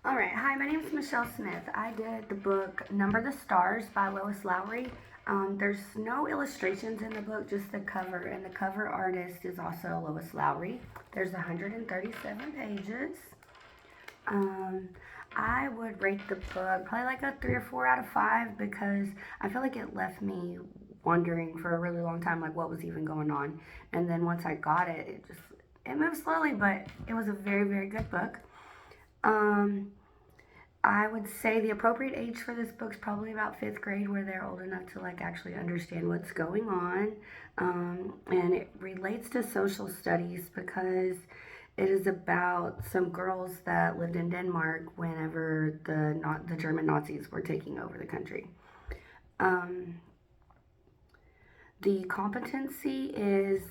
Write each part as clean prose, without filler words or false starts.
Alright, hi, my name is Michelle Smith. I did the book Number the Stars by Lois Lowry. There's no illustrations in the book, just the cover, and the cover artist is also Lois Lowry. There's 137 pages. Um, I would rate the book probably like a 3 or 4 out of 5 because I feel like it left me wondering for a really long time, like what was even going on. And then once I got it, it moved slowly, but it was a very, very good book. Um, I would say the appropriate age for this book's probably about fifth grade, where they're old enough to like actually understand what's going on. And it relates to social studies because it is about some girls that lived in Denmark whenever the German Nazis were taking over the country. Um, the competency is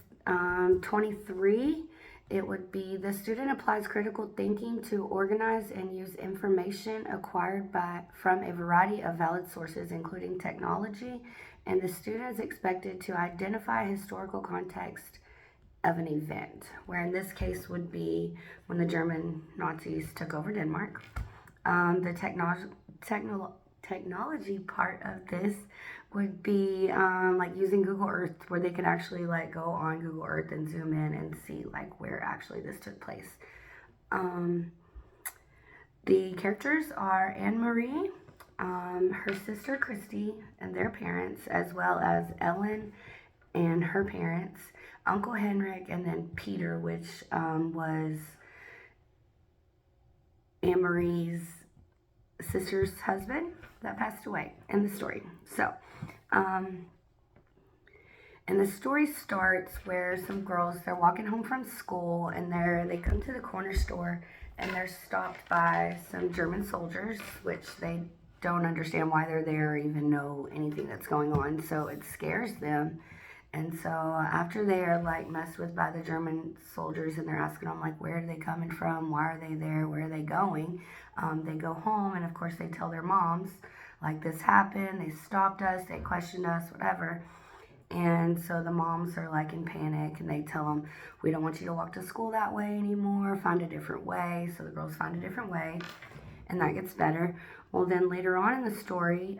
23. It would be the student applies critical thinking to organize and use information acquired from a variety of valid sources, including technology, and the student is expected to identify historical context of an event, where in this case would be when the German Nazis took over Denmark. The technology part of this would be like using Google Earth, where they could actually like go on Google Earth and zoom in and see like where actually this took place. Um, the characters are Anne Marie, her sister Christy, and their parents, as well as Ellen and her parents, Uncle Henrik, and then Peter, which was Anne Marie's sister's husband that passed away in the story. So, um, and the story starts where some girls, they're walking home from school, and they come to the corner store, and they're stopped by some German soldiers, which they don't understand why they're there or even know anything that's going on. So it scares them. And so after they are like messed with by the German soldiers, and they're asking them like, where are they coming from? Why are they there? Where are they going? They go home, and of course they tell their moms like this happened. They stopped us. They questioned us, whatever. And so the moms are like in panic, and they tell them, we don't want you to walk to school that way anymore. Find a different way. So the girls find a different way, and that gets better. Well, then later on in the story,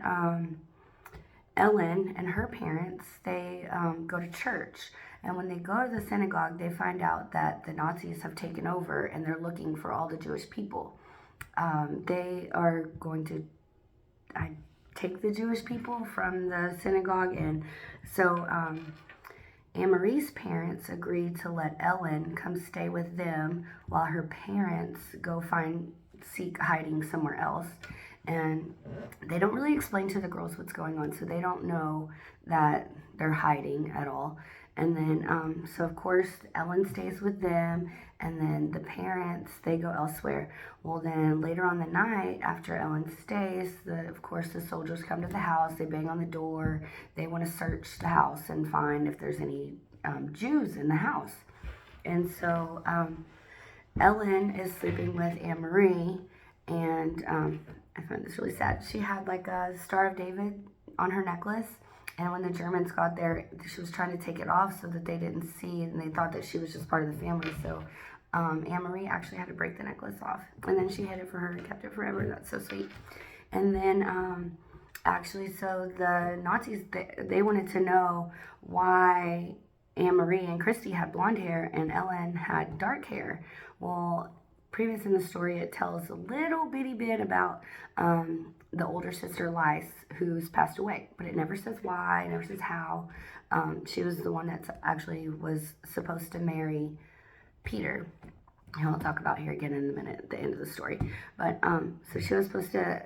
Ellen and her parents, they go to church. And when they go to the synagogue, they find out that the Nazis have taken over and they're looking for all the Jewish people. They are going to take the Jewish people from the synagogue. And so Anne Marie's parents agreed to let Ellen come stay with them while her parents seek hiding somewhere else. And they don't really explain to the girls what's going on, so they don't know that they're hiding at all. And then, so of course, Ellen stays with them, and then the parents, they go elsewhere. Well, then later on the night, after Ellen stays, of course, the soldiers come to the house, they bang on the door, they want to search the house and find if there's any Jews in the house. And so Ellen is sleeping with Anne Marie, and I find this really sad. She had like a Star of David on her necklace, and when the Germans got there, she was trying to take it off so that they didn't see, and they thought that she was just part of the family. So Anne Marie actually had to break the necklace off, and then she hid it for her and kept it forever. That's so sweet. And then actually, so the Nazis, they wanted to know why Anne Marie and Christy had blonde hair and Ellen had dark hair. Well, previous in the story, it tells a little bitty bit about the older sister, Lice, who's passed away, but it never says why, it never says how. She was the one that actually was supposed to marry Peter, who I'll talk about here again in a minute at the end of the story. But so she was supposed to.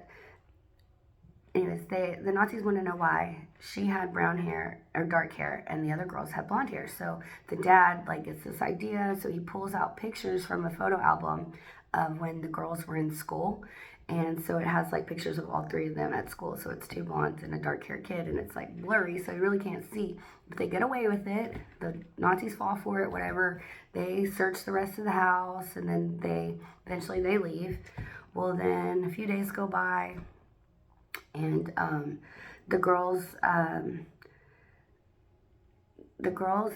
Anyways, the Nazis want to know why she had brown hair or dark hair and the other girls had blonde hair. So the dad like gets this idea, so he pulls out pictures from a photo album of when the girls were in school. And so it has like pictures of all three of them at school. So it's two blondes and a dark haired kid, and it's like blurry, so you really can't see. But they get away with it. The Nazis fall for it, whatever. They search the rest of the house, and then eventually they leave. Well, then a few days go by, and the girls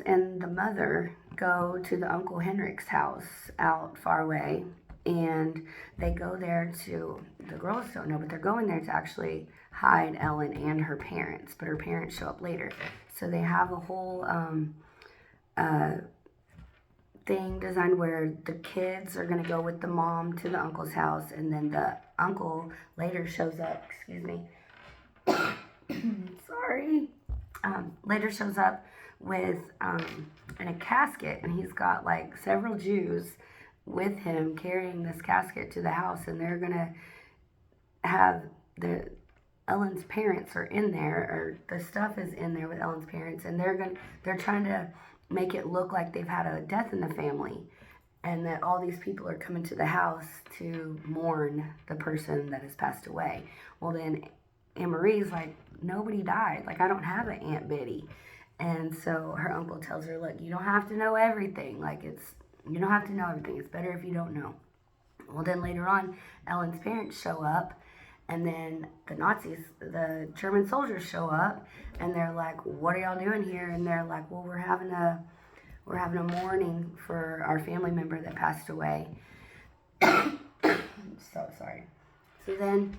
and the mother go to the Uncle Henrik's house out far away, And they go there to, the girls don't know, but they're going there to actually hide Ellen and her parents, but her parents show up later. So they have a whole uh, thing designed where the kids are going to go with the mom to the uncle's house, and then the uncle later shows up, excuse me, sorry, later shows up with in a casket, and he's got like several Jews with him carrying this casket to the house, and they're gonna have the Ellen's parents are in there, or the stuff is in there with Ellen's parents, and they're trying to make it look like they've had a death in the family, and that all these people are coming to the house to mourn the person that has passed away. Well, then Anne Marie's like, nobody died. Like, I don't have an Aunt Biddy. And so her uncle tells her, look, you don't have to know everything. Like, you don't have to know everything. It's better if you don't know. Well, then later on, Ellen's parents show up, and then the Nazis, the German soldiers show up, and they're like, what are y'all doing here? And they're like, well, we're having a mourning for our family member that passed away. So sorry. So then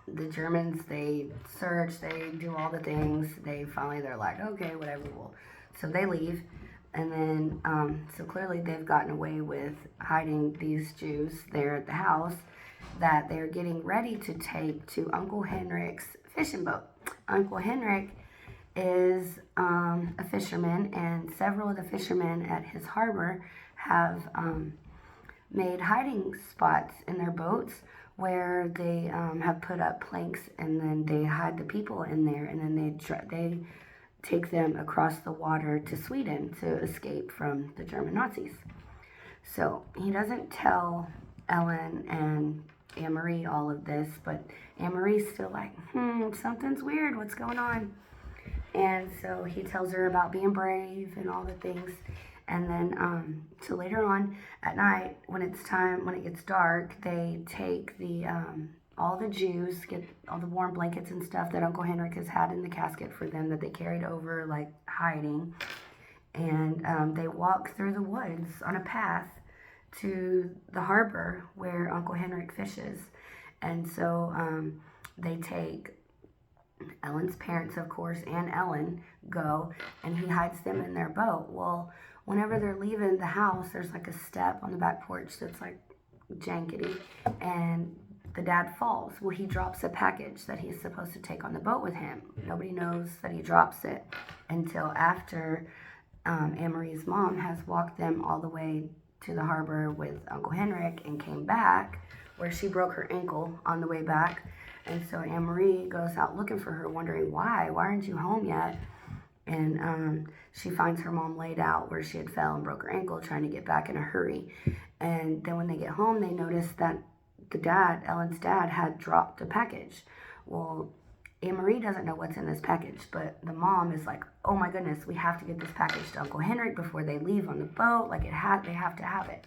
the Germans, they search, they do all the things. They're like, okay, whatever. So they leave. And then, so clearly they've gotten away with hiding these Jews there at the house that they're getting ready to take to Uncle Henrik's fishing boat. Uncle Henrik is a fisherman, and several of the fishermen at his harbor have made hiding spots in their boats where they have put up planks, and then they hide the people in there, and then they take them across the water to Sweden to escape from the German Nazis. So he doesn't tell Ellen and Anne Marie all of this, but Anne Marie's still like, something's weird, what's going on? And so he tells her about being brave and all the things. And then, so later on at night, when it gets dark, they take all the Jews, get all the warm blankets and stuff that Uncle Henrik has had in the casket for them that they carried over, like hiding. And they walk through the woods on a path to the harbor where Uncle Henrik fishes. And so they take Ellen's parents, of course, and Ellen go, and he hides them in their boat. Well, whenever they're leaving the house, there's like a step on the back porch that's like jankety, and the dad falls. Well, he drops a package that he's supposed to take on the boat with him. Nobody knows that he drops it until after Anne Marie's mom has walked them all the way to the harbor with Uncle Henrik and came back, where she broke her ankle on the way back. And so Anne Marie goes out looking for her, wondering why aren't you home yet? And she finds her mom laid out where she had fell and broke her ankle, trying to get back in a hurry. And then when they get home, they notice that Ellen's dad, had dropped a package. Well, Anne Marie doesn't know what's in this package, but the mom is like, oh my goodness, we have to get this package to Uncle Henrik before they leave on the boat. Like, they have to have it.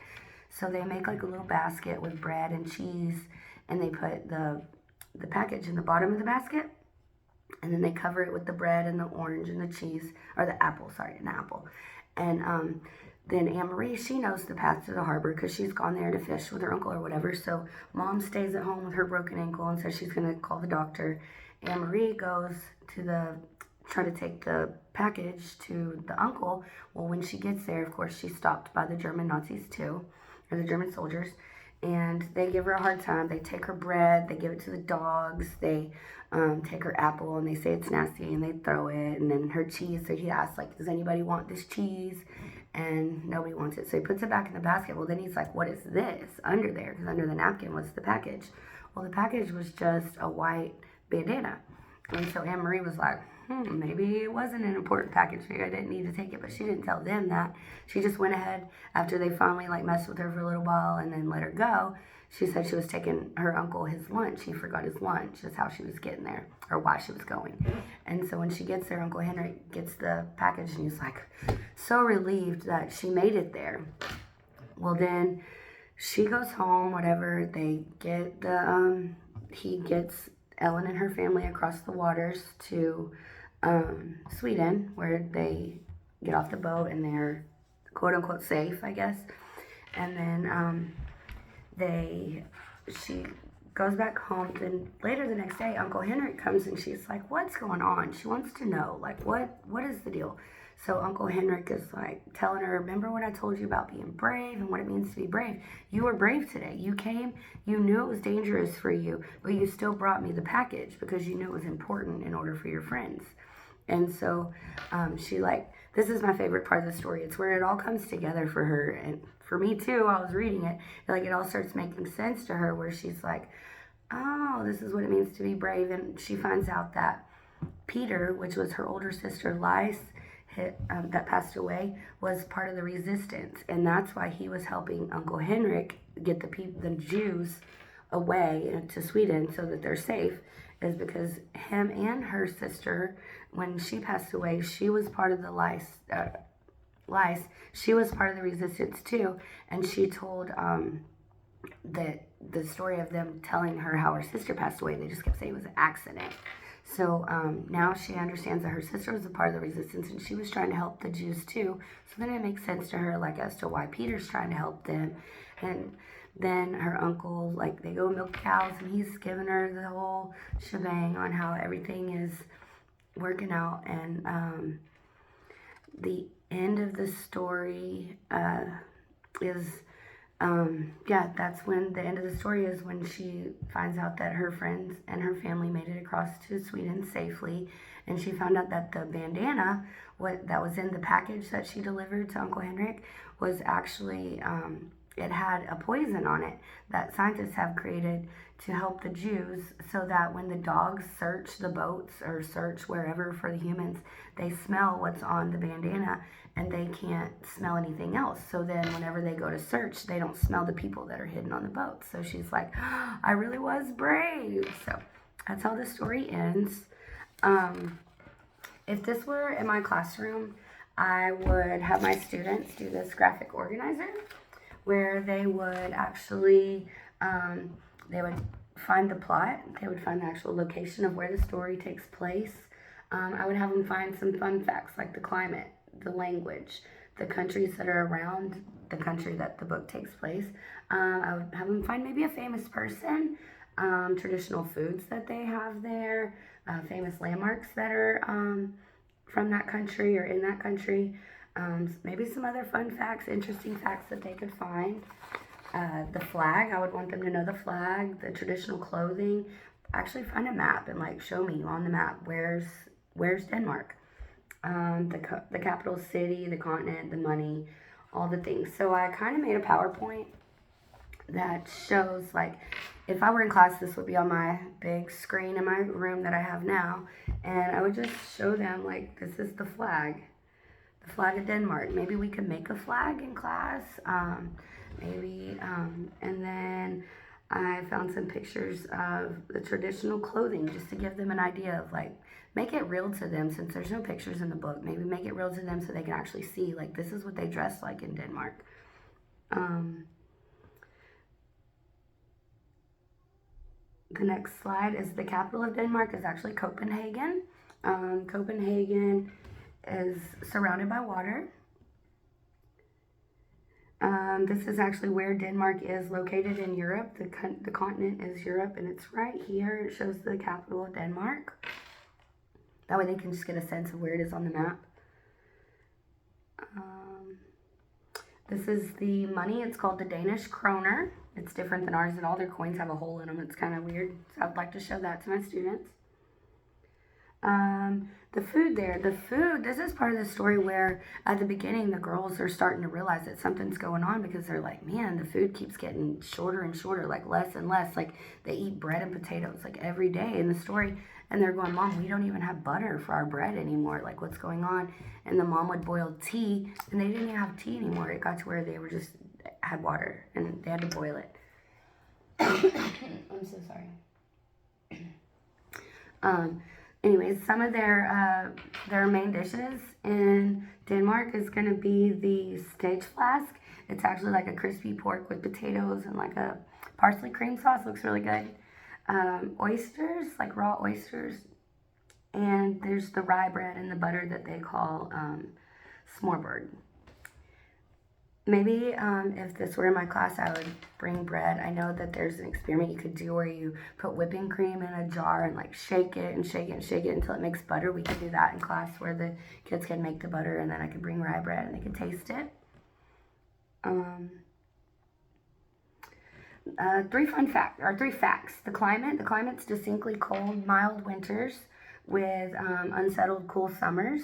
So they make like a little basket with bread and cheese, and they put the package in the bottom of the basket, and then they cover it with the bread and the orange and the cheese, or the apple, an apple. And then Anne Marie, she knows the path to the harbor because she's gone there to fish with her uncle or whatever. So mom stays at home with her broken ankle and says she's going to call the doctor. Anne Marie goes to try to take the package to the uncle. Well, when she gets there, of course, she's stopped by the German Nazis too, or the German soldiers. And they give her a hard time. They take her bread, they give it to the dogs, they take her apple, and they say it's nasty, and they throw it. And then her cheese, so he asks, like, does anybody want this cheese? And nobody wants it. So he puts it back in the basket. Well, then he's like, what is this under there? Because under the napkin was the package. Well, the package was just a white bandana. And so Anne Marie was like, maybe it wasn't an important package. Maybe I didn't need to take it. But she didn't tell them that. She just went ahead after they finally like messed with her for a little while and then let her go. She said she was taking her uncle his lunch. He forgot his lunch. That's how she was getting there, or why she was going. And so when she gets there, Uncle Henrik gets the package, and he's like so relieved that she made it there. Well, then she goes home, whatever. They get he gets Ellen and her family across the waters to Sweden, where they get off the boat and they're quote unquote safe, I guess. And then she goes back home. Then later the next day, Uncle Henrik comes and she's like, "What's going on?" She wants to know, like, what is the deal? So Uncle Henrik is like telling her, "Remember when I told you about being brave and what it means to be brave? You were brave today. You came, you knew it was dangerous for you, but you still brought me the package because you knew it was important in order for your friends." And so she like, this is my favorite part of the story. It's where it all comes together for her. And for me too, I was reading it, like it all starts making sense to her where she's like, oh, this is what it means to be brave. And she finds out that Peter, which was her older sister, Lys, that passed away, was part of the resistance. And that's why he was helping Uncle Henrik get the Jews away to Sweden so that they're safe, is because him and her sister, when she passed away, she was part of the Lys. She was part of the resistance too, and she told the story of them telling her how her sister passed away. They just kept saying it was an accident. So now she understands that her sister was a part of the resistance, and she was trying to help the Jews too. So then it makes sense to her, like, as to why Peter's trying to help them. And then her uncle, like, they go milk cows, and he's giving her the whole shebang on how everything is working out. And the end of the story is, that's when the end of the story is when she finds out that her friends and her family made it across to Sweden safely. And she found out that the bandana that was in the package that she delivered to Uncle Henrik was actually, it had a poison on it that scientists have created to help the Jews, so that when the dogs search the boats or search wherever for the humans, they smell what's on the bandana and they can't smell anything else. So then whenever they go to search, they don't smell the people that are hidden on the boat. So she's like, oh, I really was brave. So that's how the story ends. If this were in my classroom, I would have my students do this graphic organizer where they would actually, they would find the plot, they would find the actual location of where the story takes place. I would have them find some fun facts like the climate, the language, the countries that are around the country that the book takes place. I would have them find maybe a famous person, traditional foods that they have there, famous landmarks that are from that country or in that country. Maybe some other fun facts, interesting facts that they could find. The flag, I would want them to know the flag, the traditional clothing. Actually find a map and like show me on the map where's Denmark, the capital city, the continent, the money, all the things. So I kind of made a PowerPoint that shows, like, if I were in class, this would be on my big screen in my room that I have now, and I would just show them, like, this is the flag of Denmark. Maybe we could make a flag in class, and then I found some pictures of the traditional clothing just to give them an idea of, like, make it real to them since there's no pictures in the book. Maybe make it real to them so they can actually see, like, this is what they dress like in Denmark. The next slide is the capital of Denmark is actually Copenhagen. Copenhagen is surrounded by water. This is actually where Denmark is located in Europe. The continent is Europe, and it's right here. It shows the capital of Denmark. That way they can just get a sense of where it is on the map. This is the money. It's called the Danish kroner. It's different than ours, and all their coins have a hole in them. It's kind of weird, so I'd like to show that to my students. The food there, this is part of the story where at the beginning the girls are starting to realize that something's going on because they're like, man, the food keeps getting shorter and shorter, like less and less. Like they eat bread and potatoes like every day in the story, and they're going, Mom, we don't even have butter for our bread anymore. Like, what's going on? And the mom would boil tea, and they didn't even have tea anymore. It got to where they were just had water, and they had to boil it. I'm so sorry. Anyways, some of their main dishes in Denmark is going to be the stage flask. It's actually like a crispy pork with potatoes and like a parsley cream sauce. Looks really good. Oysters, like raw oysters. And there's the rye bread and the butter that they call smørrebrød. Maybe if this were in my class, I would bring bread. I know that there's an experiment you could do where you put whipping cream in a jar and like shake it and shake it and shake it until it makes butter. We could do that in class where the kids can make the butter, and then I could bring rye bread and they could taste it. Three facts. The climate's distinctly cold, mild winters with unsettled cool summers.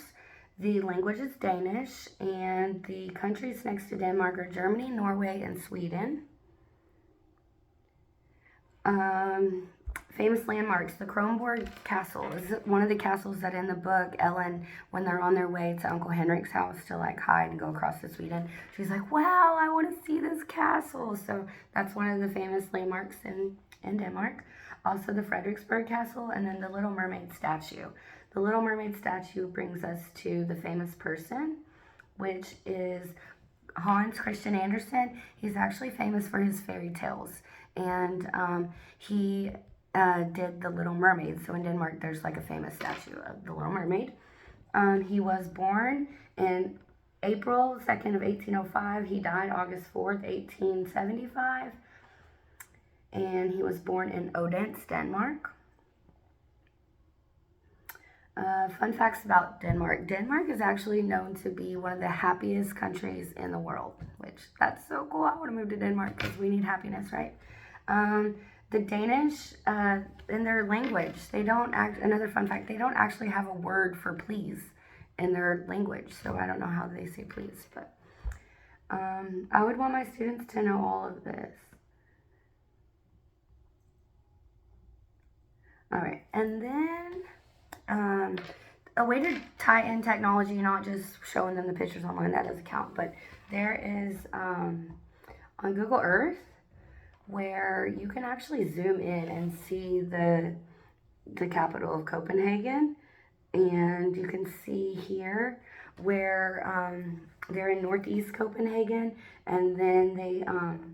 The language is Danish, and the countries next to Denmark are Germany, Norway, and Sweden. Famous landmarks. The Kronborg Castle is one of the castles that in the book, Ellen, when they're on their way to Uncle Henrik's house to like hide and go across to Sweden, she's like, wow, I want to see this castle. So that's one of the famous landmarks in Denmark. Also the Frederiksborg Castle, and then the Little Mermaid statue. The Little Mermaid statue brings us to the famous person, which is Hans Christian Andersen. He's actually famous for his fairy tales, and he did The Little Mermaid. So in Denmark, there's like a famous statue of the Little Mermaid. He was born in April 2nd of 1805. He died August 4th, 1875. And he was born in Odense, Denmark. Fun facts about Denmark. Denmark is actually known to be one of the happiest countries in the world, which that's so cool. I want to move to Denmark because we need happiness, right? The Danish, in their language, another fun fact, they don't actually have a word for please in their language. So I don't know how they say please, but I would want my students to know all of this. All right, and then a way to tie in technology, not just showing them the pictures online, that doesn't count, but there is on Google Earth where you can actually zoom in and see the capital of Copenhagen, and you can see here where they're in northeast Copenhagen, and then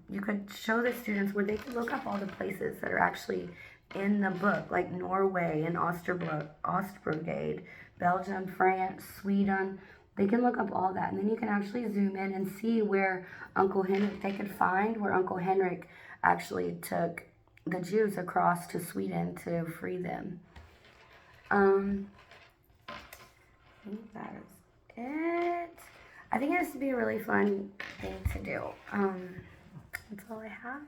you could show the students where they could look up all the places that are actually in the book, like Norway and Ostbrogade, Belgium, France, Sweden. They can look up all that, and then you can actually zoom in and see where they could find where Uncle Henrik actually took the Jews across to Sweden to free them. I think that is it. I think it has to be a really fun thing to do. That's all I have.